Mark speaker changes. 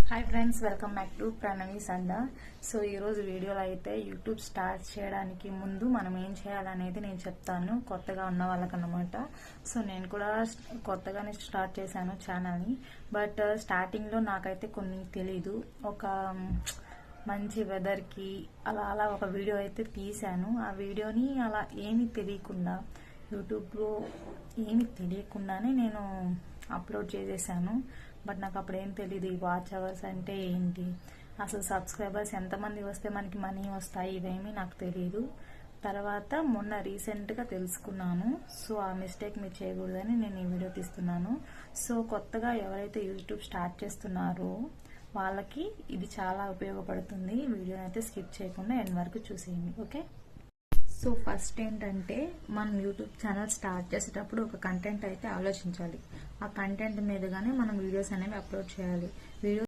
Speaker 1: Hi friends, welcome back to Pranavi Sanda. So ఈరోజు వీడియోలో అయితే యూట్యూబ్ స్టార్ట్ చేయడానికి ముందు మనం ఏం చేయాలనేది నేను చెప్తాను, కొత్తగా ఉన్న వాళ్ళకన్నమాట. సో నేను కూడా కొత్తగానే స్టార్ట్ చేశాను ఛానల్ని. బట్ స్టార్టింగ్లో నాకైతే కొన్ని తెలీదు. ఒక మంచి వెదర్కి అలా ఒక వీడియో అయితే తీశాను. ఆ వీడియోని అలా ఏమీ తెలియకుండా యూట్యూబ్లో తెలియకుండానే నేను అప్లోడ్ చేసేసాను. బట్ నాకు అప్పుడు ఏం తెలీదు ఈ వాచ్ అవర్స్ అంటే ఏంటి, అసలు సబ్స్క్రైబర్స్ ఎంతమంది వస్తే మనకి మనీ వస్తాయి, ఇవేమీ నాకు తెలియదు. తర్వాత మొన్న రీసెంట్గా తెలుసుకున్నాను. సో ఆ మిస్టేక్ మీరు చేయకూడదని నేను ఈ వీడియో తీస్తున్నాను. సో కొత్తగా ఎవరైతే యూట్యూబ్ స్టార్ట్ చేస్తున్నారో వాళ్ళకి ఇది చాలా ఉపయోగపడుతుంది. వీడియోని అయితే స్కిప్ చేయకుండా ఎండ్ వరకు చూసేయండి, ఓకే. సో ఫస్ట్ ఏంటంటే, మనం యూట్యూబ్ ఛానల్ స్టార్ట్ చేసేటప్పుడు ఒక కంటెంట్ అయితే ఆలోచించాలి. ఆ కంటెంట్ మీదుగానే మనం వీడియోస్ అనేవి అప్లోడ్ చేయాలి.